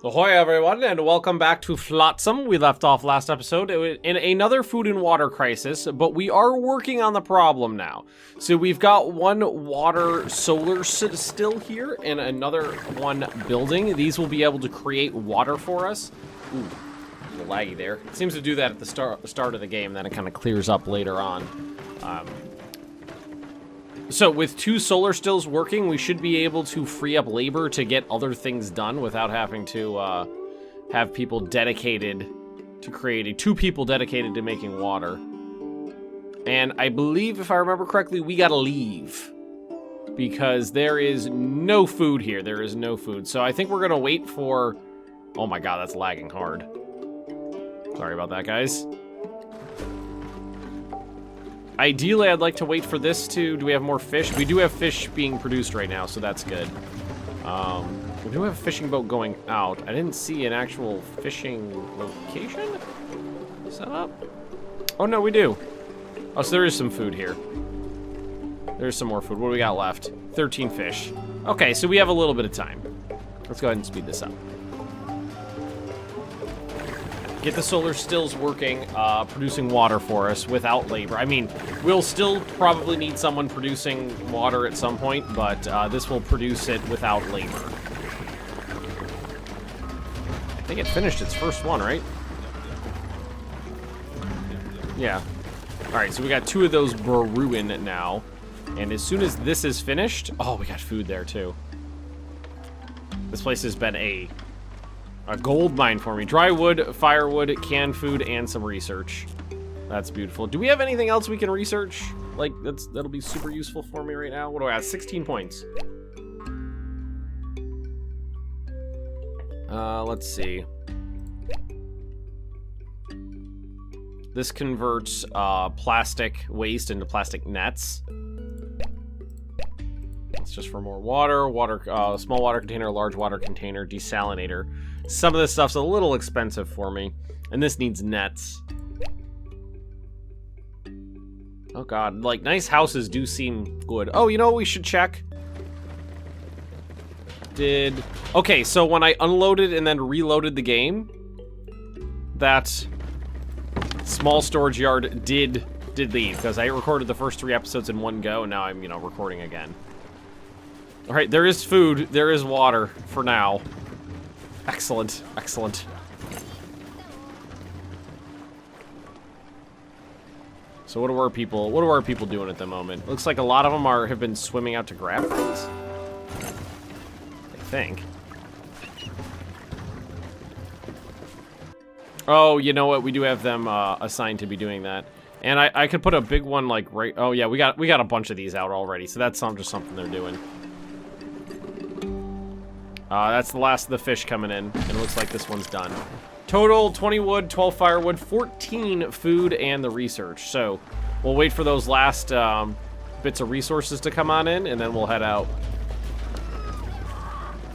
Ahoy everyone, and welcome back to Flotsam. We left off last episode in another food and water crisis, but we are working on the problem now. So we've got one water solar still here and another one building. These will be able to create water for us. Ooh, a little laggy there. It seems to do that at the start of the game, then it kind of clears up later on. So with two solar stills working, we should be able to free up labor to get other things done without having to have people dedicated to creating, two people dedicated to making water. And I believe, if I remember correctly, we gotta leave because there is no food here. There is no food. So I think we're gonna wait for... Oh my god, that's lagging hard. Sorry about that, guys. Ideally, I'd like to wait for this to... Do we have more fish? We do have fish being produced right now, so that's good. We do have a fishing boat going out. I didn't see an actual fishing location set up. Oh, no, we do. Oh, so there is some food here. There's some more food. What do we got left? 13 fish. Okay, so we have a little bit of time. Let's go ahead and speed this up. Get the solar stills working, producing water for us without labor. I mean, we'll still probably need someone producing water at some point, but this will produce it without labor. I think it finished its first one, right? Yeah. Alright, so we got two of those brewing now. And as soon as this is finished... Oh, we got food there, too. This place has been a gold mine for me. Dry wood, firewood, canned food, and some research. That's beautiful. Do we have anything else we can research? Like, that'll be super useful for me right now. What do I have? 16 points. Let's see. This converts plastic waste into plastic nets. It's just for more water. Small water container, large water container, desalinator. Some of this stuff's a little expensive for me. And this needs nets. Oh god, like, nice houses do seem good. Oh, you know what we should check? Okay, so when I unloaded and then reloaded the game, that small storage yard did leave, because I recorded the first 3 episodes in one go, and now I'm, recording again. Alright, there is food, there is water, for now. Excellent, excellent. So what are our people doing at the moment? Looks like a lot of them have been swimming out to grab things. I think. Oh, you know what? We do have them assigned to be doing that. And I could put a big one like right... Oh yeah, we got a bunch of these out already, so that's just something they're doing. That's the last of the fish coming in, and it looks like this one's done. Total, 20 wood, 12 firewood, 14 food, and the research. So, we'll wait for those last bits of resources to come on in, and then we'll head out.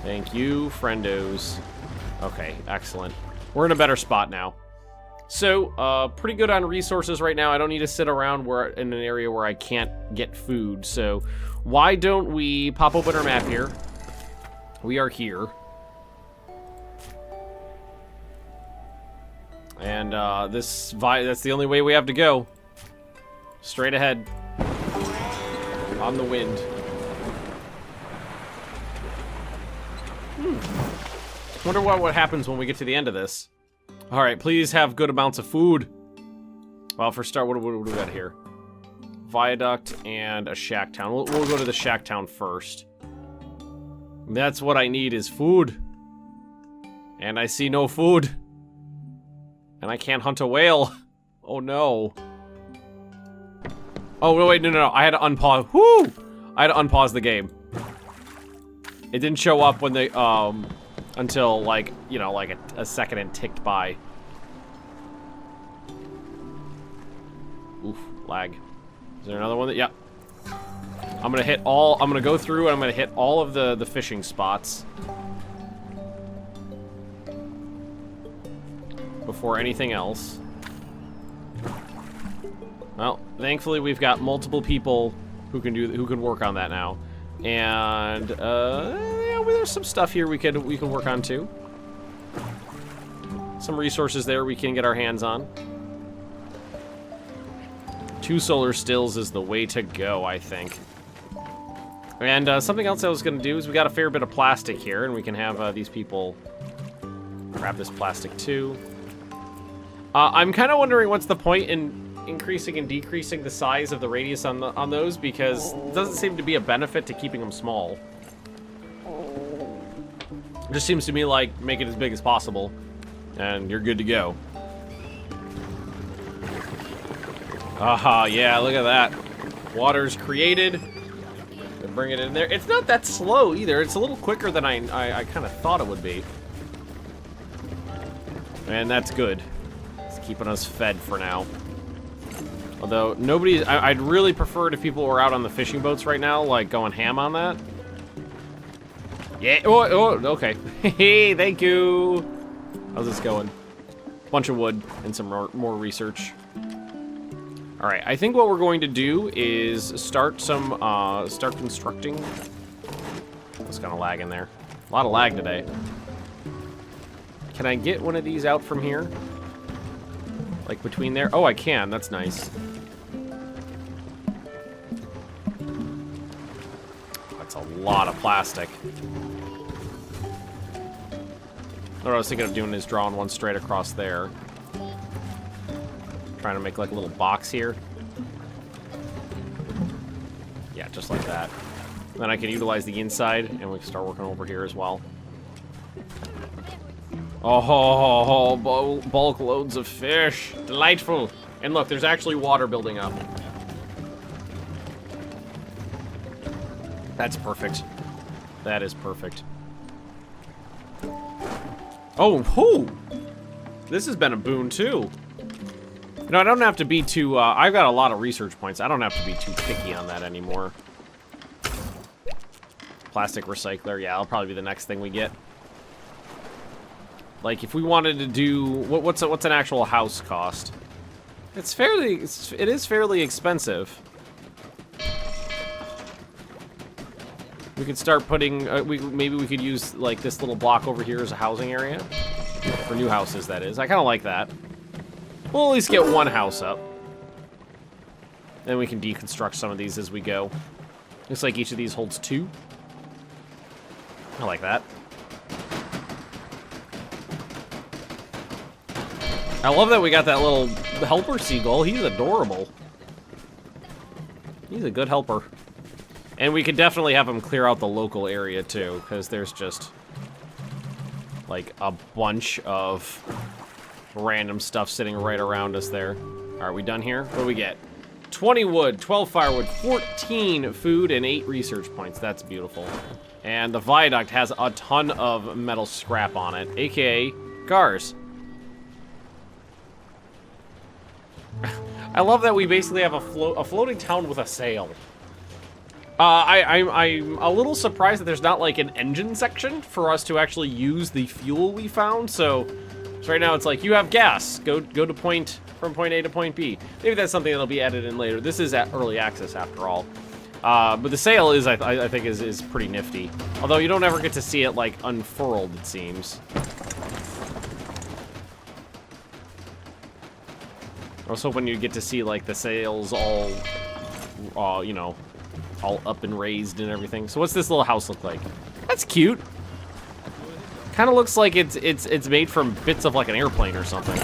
Thank you, friendos. Okay, excellent. We're in a better spot now. So, pretty good on resources right now. I don't need to sit around in an area where I can't get food. So, why don't we pop open our map here? We are here. And that's the only way we have to go. Straight ahead. On the wind. Wonder what happens when we get to the end of this. Alright, please have good amounts of food. Well, for start, what do we got here? Viaduct and a shack town. We'll go to the shack town first. That's what I need is food. And I see no food. And I can't hunt a whale. Oh no. Oh, wait, no. I had to unpause. Whoo! I had to unpause the game. It didn't show up when they, until, like, like a second and ticked by. Oof, lag. Is there another one that, yeah. I'm gonna go through and I'm gonna hit all of the fishing spots before anything else. Well, thankfully we've got multiple people who can work on that now. And yeah, there's some stuff here we can work on too. some resources there we can get our hands on. 2 solar stills is the way to go, I think. And something else I was going to do is we got a fair bit of plastic here, and we can have these people grab this plastic too. I'm kind of wondering what's the point in increasing and decreasing the size of the radius on those, because it doesn't seem to be a benefit to keeping them small. It just seems to me like make it as big as possible, and you're good to go. Aha, yeah, look at that. Water's created. Bring it in there. It's not that slow either. It's a little quicker than I kind of thought it would be. And that's good. It's keeping us fed for now. Although nobody, I'd really prefer it if people were out on the fishing boats right now, like going ham on that. Yeah. Oh, okay. Hey, thank you. How's this going? Bunch of wood and some more research. All right, I think what we're going to do is start constructing. It's kind of lag in there. A lot of lag today. Can I get one of these out from here? Like between there? Oh, I can. That's nice. That's a lot of plastic. What I was thinking of doing is drawing one straight across there. Trying to make like a little box here. Yeah, just like that. Then I can utilize the inside, and we can start working over here as well. Oh, bulk loads of fish. Delightful. And look, there's actually water building up. That's perfect. That is perfect. Oh, whoo! This has been a boon, too. You know, I don't have to be too, I've got a lot of research points. I don't have to be too picky on that anymore. Plastic recycler, yeah, that'll probably be the next thing we get. Like, if we wanted to do, what's an actual house cost? It is fairly expensive. We could start putting, maybe we could use, like, this little block over here as a housing area. For new houses, that is. I kind of like that. We'll at least get one house up. Then we can deconstruct some of these as we go. Looks like each of these holds 2. I like that. I love that we got that little helper seagull. He's adorable. He's a good helper. And we could definitely have him clear out the local area too, because there's just like a bunch of random stuff sitting right around us there. Are we done here? What do we get? 20 wood, 12 firewood, 14 food, and 8 research points. That's beautiful. And the viaduct has a ton of metal scrap on it, aka cars. I love that we basically have a floating town with a sail. I'm a little surprised that there's not like an engine section for us to actually use the fuel we found. So right now it's like, you have gas, go to from point A to point B. Maybe that's something that'll be added in later. This is at early access after all. But the sail is, I think, is pretty nifty. Although you don't ever get to see it like unfurled, it seems. I was hoping you'd get to see like the sails all, you know, all up and raised and everything. So what's this little house look like? That's cute. Kind of looks like it's made from bits of like an airplane or something.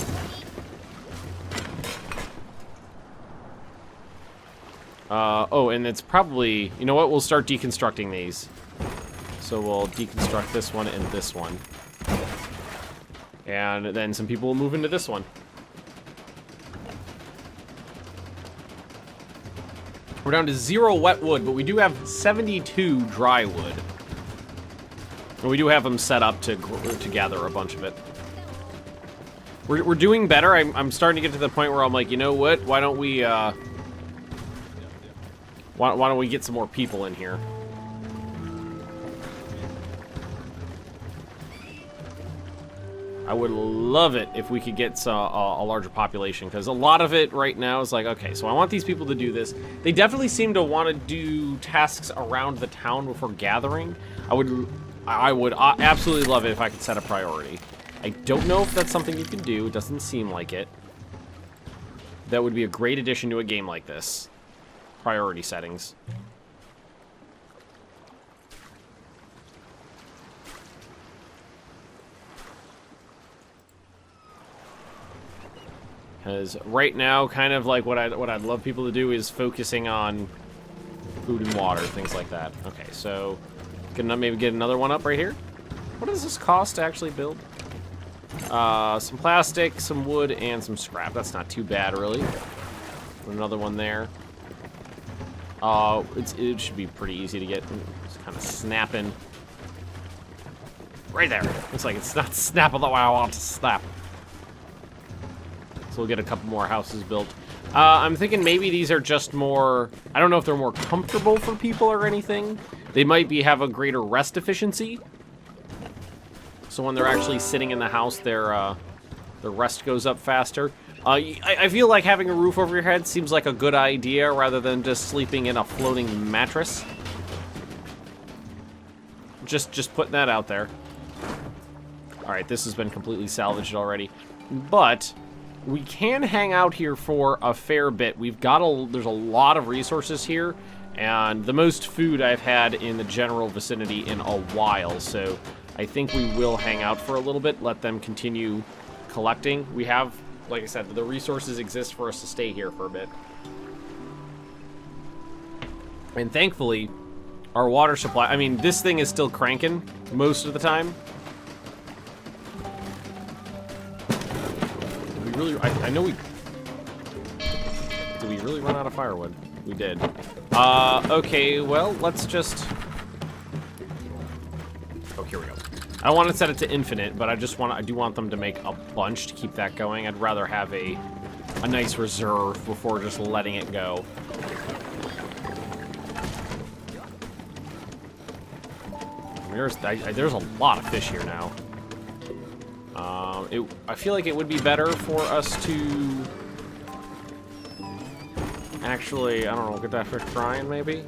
Oh, and it's probably, you know what? We'll start deconstructing these. So we'll deconstruct this one and this one. And then some people will move into this one. We're down to 0 wet wood, but we do have 72 dry wood. And we do have them set up to gather a bunch of it. We're doing better. I'm starting to get to the point where I'm like, you know what? Why don't we get some more people in here? I would love it if we could get a larger population, because a lot of it right now is like, okay, so I want these people to do this. They definitely seem to want to do tasks around the town before gathering. I would absolutely love it if I could set a priority. I don't know if that's something you can do. It doesn't seem like it. That would be a great addition to a game like this. Priority settings. Because right now, kind of like what I'd love people to do is focusing on food and water, things like that. Okay, so gonna maybe get another one up right here. What does this cost to actually build? Some plastic, some wood, and some scrap. That's not too bad, really. Another one there. It should be pretty easy to get. It's kind of snapping. Right there. Looks like it's not snapping the way I want to snap. So we'll get a couple more houses built. I'm thinking maybe these are just more... I don't know if they're more comfortable for people or anything. They might have a greater rest efficiency. So when they're actually sitting in the house, their rest goes up faster. I feel like having a roof over your head seems like a good idea rather than just sleeping in a floating mattress. Just putting that out there. All right, this has been completely salvaged already. But we can hang out here for a fair bit. There's a lot of resources here, and the most food I've had in the general vicinity in a while, so I think we will hang out for a little bit, let them continue collecting. We have, like I said, the resources exist for us to stay here for a bit. And thankfully, our water supply, I mean, this thing is still cranking most of the time. I know we... Did we really run out of firewood? We did. Okay, well, let's just... Oh, here we go. I don't want to set it to infinite, but I do want them to make a bunch to keep that going. I'd rather have a nice reserve before just letting it go. There's a lot of fish here now. I feel like it would be better for us to actually, I don't know, get that fish frying maybe.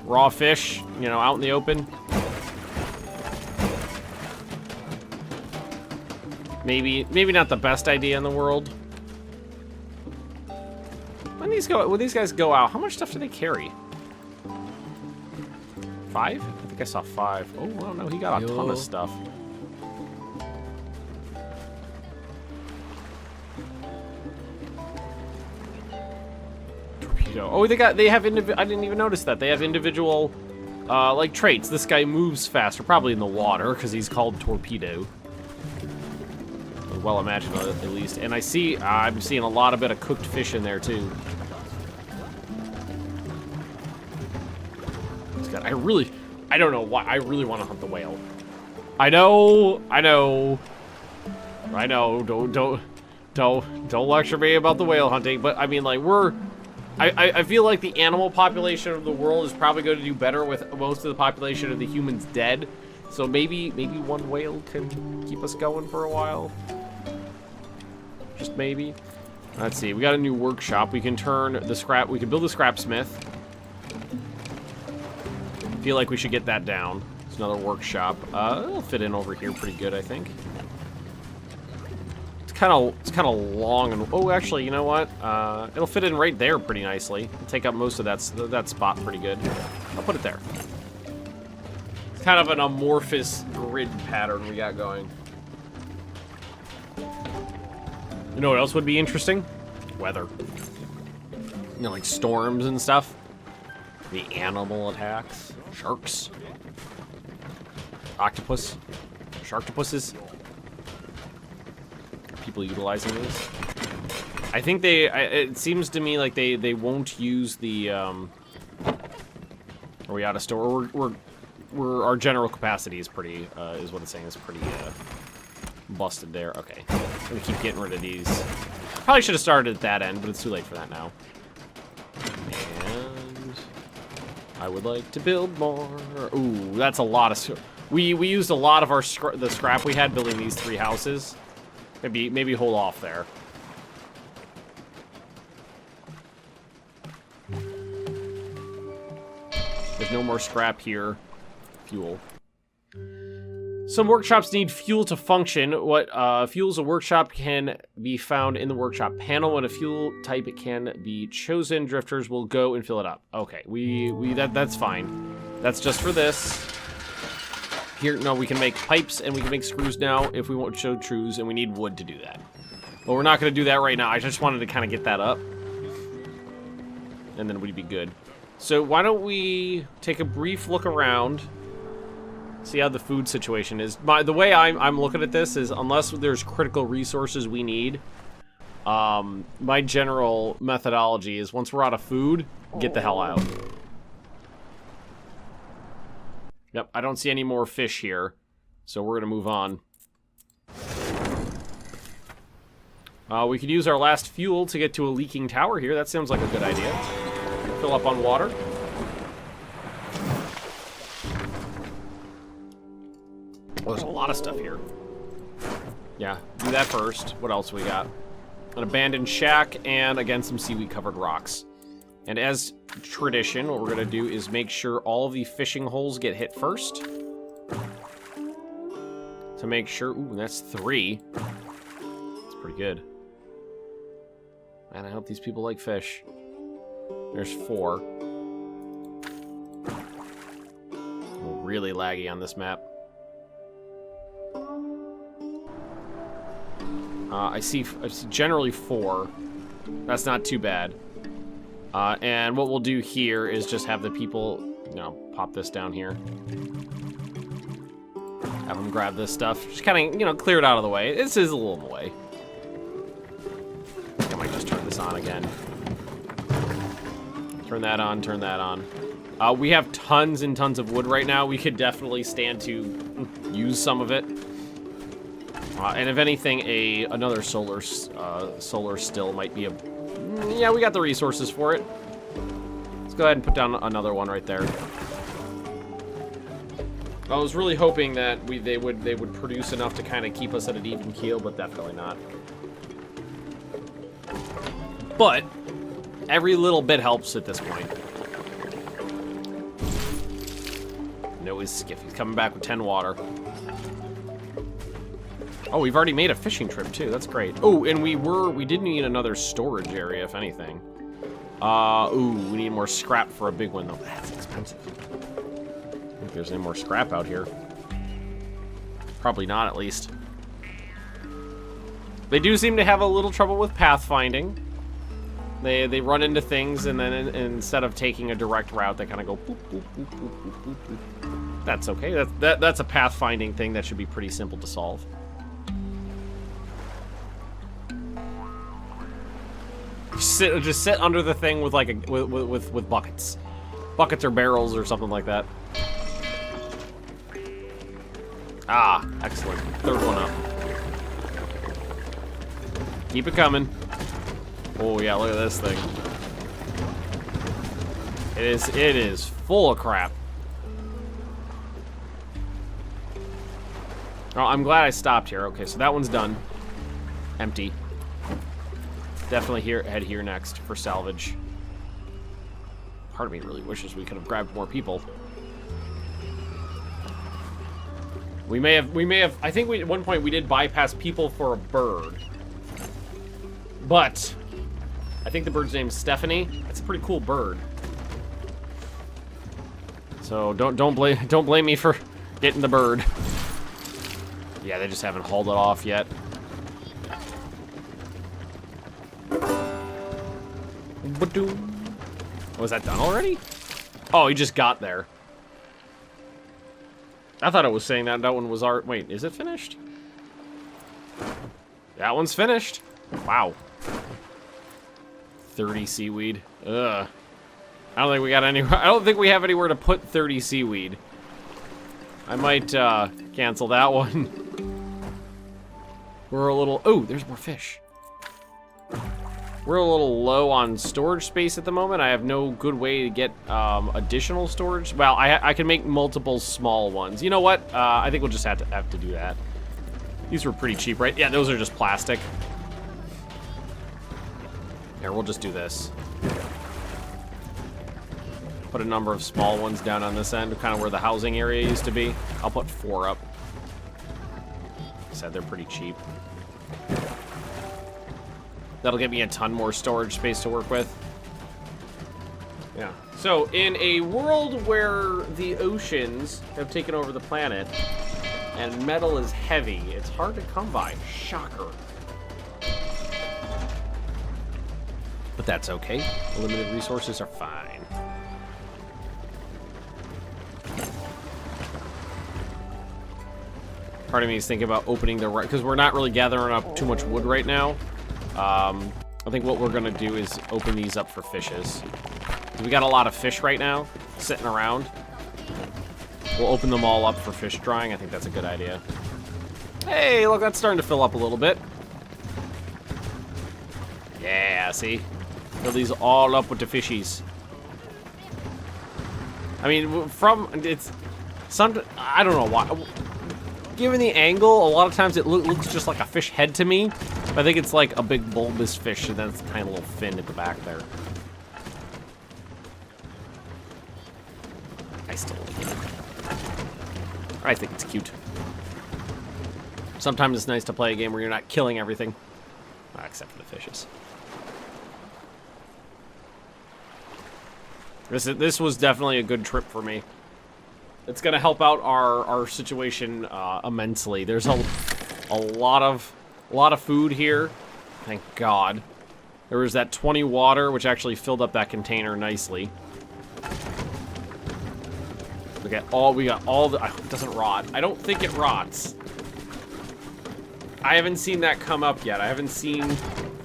Raw fish, you know, out in the open. Maybe not the best idea in the world. When these guys go out, how much stuff do they carry? 5? I think I saw 5. Oh, well, no, he got a ton of stuff. Torpedo. Oh, they have I didn't even notice that. They have individual, like, traits. This guy moves faster, probably in the water, because he's called Torpedo. Well, imagine at least. And I'm seeing a lot of bit of cooked fish in there, too. I don't know why. I really want to hunt the whale. I know. Don't lecture me about the whale hunting. But I mean, like, I feel like the animal population of the world is probably going to do better with most of the population of the humans dead. So maybe one whale can keep us going for a while. Just maybe. Let's see. We got a new workshop. We can turn the scrap. We can build a scrapsmith. Feel like we should get that down. It's another workshop. It'll fit in over here pretty good, I think. It's kind of long and actually, you know what? It'll fit in right there pretty nicely. It'll take up most of that spot pretty good. I'll put it there. It's kind of an amorphous grid pattern we got going. You know what else would be interesting? Weather. You know, like storms and stuff. The animal attacks. Sharks. Octopus. Sharktopusses. People utilizing these. I think it seems to me like they won't use the, are we out of store? Our general capacity is pretty, is what it's saying, is pretty, busted there. Okay. I'm gonna keep getting rid of these. Probably should have started at that end, but it's too late for that now. And I would like to build more. Ooh, that's a lot of... We used a lot of the scrap we had building these 3 houses. Maybe hold off there. There's no more scrap here. Fuel. Some workshops need fuel to function. What fuels a workshop can be found in the workshop panel. When a fuel type can be chosen, drifters will go and fill it up. Okay, that's fine. That's just for this. Here, no, we can make pipes and we can make screws now if we want to show trues, and we need wood to do that. But we're not going to do that right now. I just wanted to kind of get that up, and then we'd be good. So why don't we take a brief look around. See how the food situation is. The way I'm looking at this is, unless there's critical resources we need, my general methodology is once we're out of food, get the hell out. Yep, I don't see any more fish here, so we're gonna move on. We could use our last fuel to get to a leaking tower here. That sounds like a good idea. Fill up on water. Oh, there's a lot of stuff here. Yeah, do that first. What else we got? An abandoned shack, and again, some seaweed-covered rocks. And as tradition, what we're gonna do is make sure all of the fishing holes get hit first. To make sure, ooh, that's 3. That's pretty good. Man, I hope these people like fish. There's 4. Oh, really laggy on this map. I see generally 4. That's not too bad. And what we'll do here is just have the people, you know, pop this down here. Have them grab this stuff. Just kind of, you know, clear it out of the way. This is a little in the way. I might just turn this on again. Turn that on, turn that on. We have tons and tons of wood right now. We could definitely stand to use some of it. And if anything, another solar still might be a... Yeah, we got the resources for it. Let's go ahead and put down another one right there. I was really hoping that they would produce enough to kind of keep us at an even keel, but definitely not. But every little bit helps at this point. No, he's skiff. He's coming back with 10 water. Oh, we've already made a fishing trip too. That's great. Oh, and we did need another storage area, if anything. Ooh, we need more scrap for a big one though. That's expensive. I don't think there's any more scrap out here. Probably not, at least. They do seem to have a little trouble with pathfinding. They run into things, and then instead of taking a direct route, they kind of go boop, boop, boop, boop, boop, boop, boop. That's okay. That's a pathfinding thing that should be pretty simple to solve. Just sit under the thing with like with buckets, or barrels or something like that. Ah, excellent. Third one up. Keep it coming. Oh yeah, look at this thing. It is full of crap. Oh, I'm glad I stopped here. Okay, so that one's done. Empty. Definitely head here next for salvage. Part of me really wishes we could have grabbed more people. We may have. I think at one point we did bypass people for a bird. But I think the bird's name's Stephanie. That's a pretty cool bird. So don't blame me for getting the bird. Yeah, they just haven't hauled it off yet. Was that done already? Oh, he just got there. I thought it was saying that one was art. Wait, is it finished? That one's finished. Wow. 30 seaweed. Ugh. I don't think we got anywhere. I don't think we have anywhere to put 30 seaweed. I might cancel that one. We're a little. Oh, there's more fish. We're a little low on storage space at the moment. I have no good way to get additional storage. Well, I can make multiple small ones. You know what? I think we'll just have to do that. These were pretty cheap, right? Yeah, those are just plastic. Here, we'll just do this. Put a number of small ones down on this end, kind of where the housing area used to be. I'll put 4 up. said, they're pretty cheap. That'll give me a ton more storage space to work with. Yeah. So, in a world where the oceans have taken over the planet and metal is heavy, it's hard to come by. Shocker. But that's okay. Limited resources are fine. Part of me is thinking about opening the right, because we're not really gathering up too much wood right now. I think what we're gonna do is open these up for fishes. We got a lot of fish right now sitting around. We'll open them all up for fish drying. I think that's a good idea. Hey, look, that's starting to fill up a little bit. Yeah, see? Fill these all up with the fishies. I mean, it's some, I don't know why. Given the angle, a lot of times it looks just like a fish head to me. But I think it's like a big bulbous fish, and then it's kind of a little fin at the back there. I still like it. I think it's cute. Sometimes it's nice to play a game where you're not killing everything. Except for the fishes. This was definitely a good trip for me. It's going to help out our situation immensely. There's a lot of food here. Thank God. There was that 20 water, which actually filled up that container nicely. We got all the, I hope it doesn't rot. I don't think it rots. I haven't seen that come up yet. I haven't seen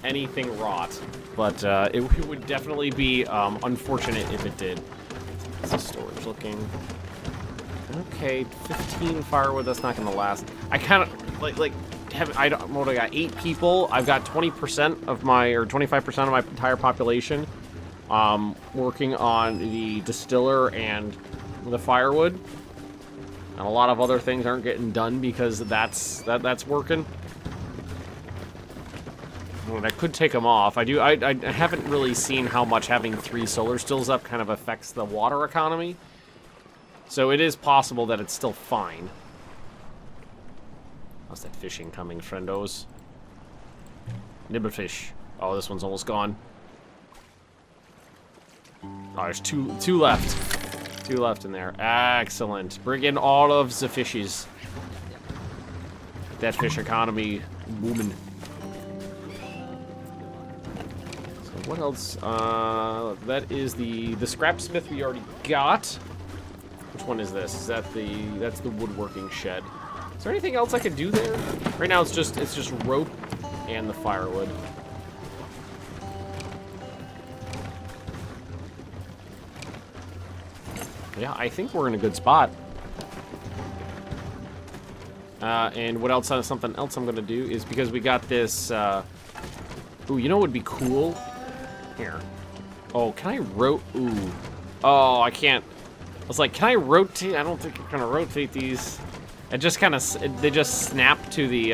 anything rot. But it would definitely be unfortunate if it did. How's the storage looking? Okay, 15 firewood, that's not gonna last. I kind of, I got 8 people. I've got 20% of my, or 25% of my entire population working on the distiller and the firewood. And a lot of other things aren't getting done because that's working. Well, that could take them off. I haven't really seen how much having 3 solar stills up kind of affects the water economy. So it is possible that it's still fine. How's that fishing coming, friendos? Nibblefish. Oh, this one's almost gone. Oh, there's two left. 2 left in there. Excellent. Bring in all of the fishies. That fish economy booming. So what else? That is the scrapsmith we already got. Which one is this? Is that that's the woodworking shed? Is there anything else I could do there? Right now it's just rope and the firewood. Yeah, I think we're in a good spot. And what else? Something else I'm gonna do is because we got this. Ooh, you know what would be cool? Here. Oh, can I Ooh. Oh, I can't. I was like, can I rotate? I don't think I'm gonna rotate these. It just kind of, they just snap to the.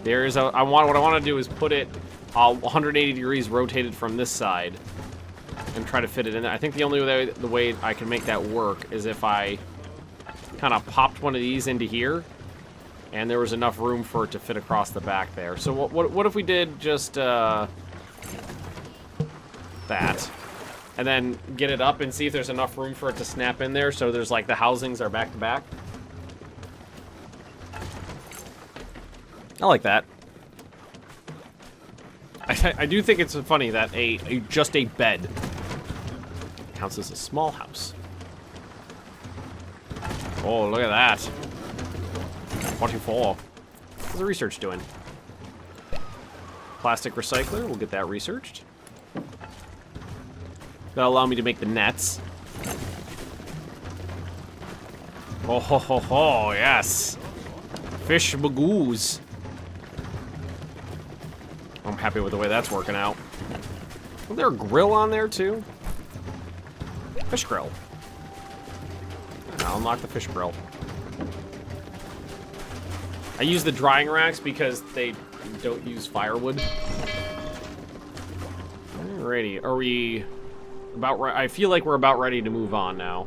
What I want to do is put it 180 degrees rotated from this side. And try to fit it in there. I think the only way I can make that work is if I kind of popped one of these into here, and there was enough room for it to fit across the back there. So what if we did just that, and then get it up and see if there's enough room for it to snap in there, so there's like the housings are back to back. I like that. I do think it's funny that just a bed counts as a small house. Oh, look at that. 24. What's the research doing? Plastic recycler, we'll get that researched. That'll allow me to make the nets. Oh ho ho ho, yes. Fish magoos. I'm happy with the way that's working out. Is there a grill on there too? Fish grill. I'll unlock the fish grill. I use the drying racks because they don't use firewood. Alrighty, are we about right? I feel like we're about ready to move on now.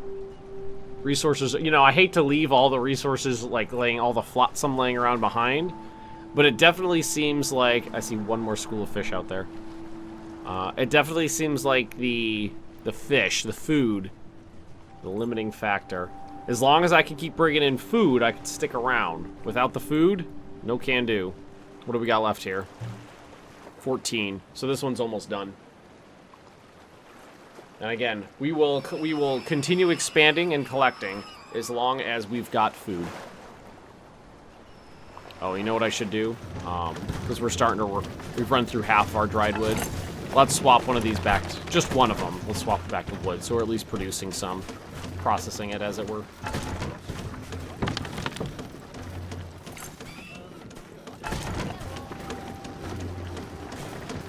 Resources, you know, I hate to leave all the resources, like, all the flotsam laying around behind, but it definitely seems like, I see one more school of fish out there. It definitely seems like the fish, the food, the limiting factor. As long as I can keep bringing in food, I can stick around. Without the food, no can do. What do we got left here? 14. So this one's almost done. And again, we will continue expanding and collecting as long as we've got food. Oh, you know what I should do? Because we're starting to work. We've run through half of our dried wood. Let's swap one of these back. Just one of them. Let's swap it back to wood. So we're at least producing some. Processing it, as it were.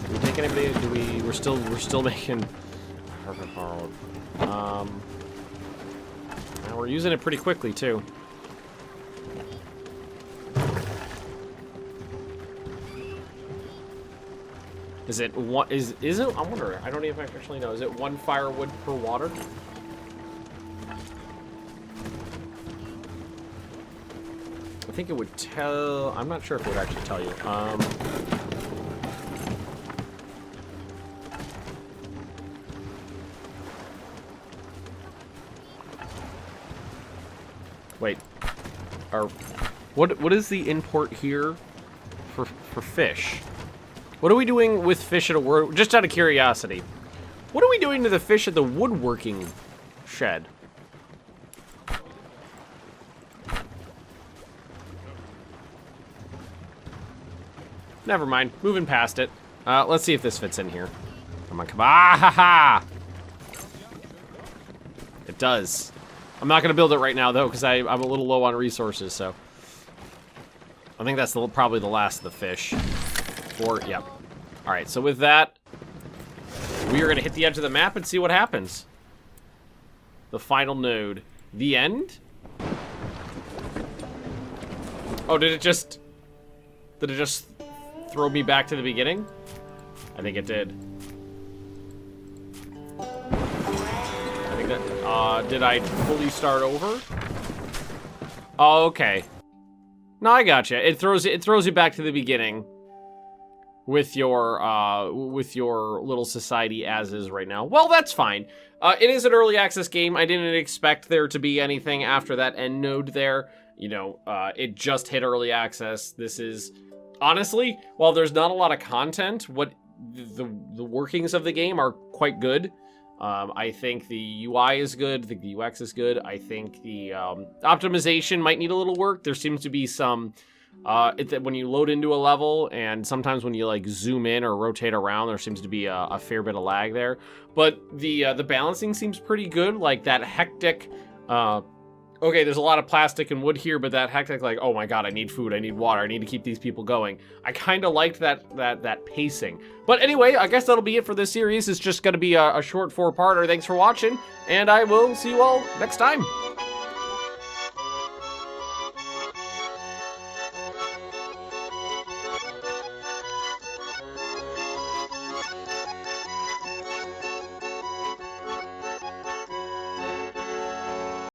Do we take anybody? Do we? We're still making. Now we're using it pretty quickly too. Is it one? Is it? I wonder. I don't even actually know. Is it 1 firewood per water? I think it would tell. I'm not sure if it would actually tell you. Wait. What is the import here for fish? What are we doing with fish at a just out of curiosity? What are we doing to the fish at the woodworking shed? Never mind. Moving past it. Let's see if this fits in here. Come on, come on. Ah, ha, ha! It does. I'm not going to build it right now, though, because I'm a little low on resources, so. I think that's probably the last of the fish. Or, yep. Alright, so with that, we are going to hit the edge of the map and see what happens. The final node. The end? Oh, did it just throw me back to the beginning? I think it did. I think that, did I fully start over? Oh, okay. No, I gotcha. It throws you back to the beginning with your little society as is right now. Well, that's fine. It is an early access game. I didn't expect there to be anything after that end node there. You know, it just hit early access. This is, honestly, while there's not a lot of content, what the workings of the game are quite good. I think the UI is good. I think the UX is good. I think the optimization might need a little work. There seems to be some when you load into a level, and sometimes when you like zoom in or rotate around, there seems to be a fair bit of lag there. But the balancing seems pretty good. Like that hectic. Okay, there's a lot of plastic and wood here, but that hectic, like, oh my god, I need food, I need water, I need to keep these people going. I kind of liked that pacing. But anyway, I guess that'll be it for this series. It's just going to be a short 4-parter. Thanks for watching, and I will see you all next time.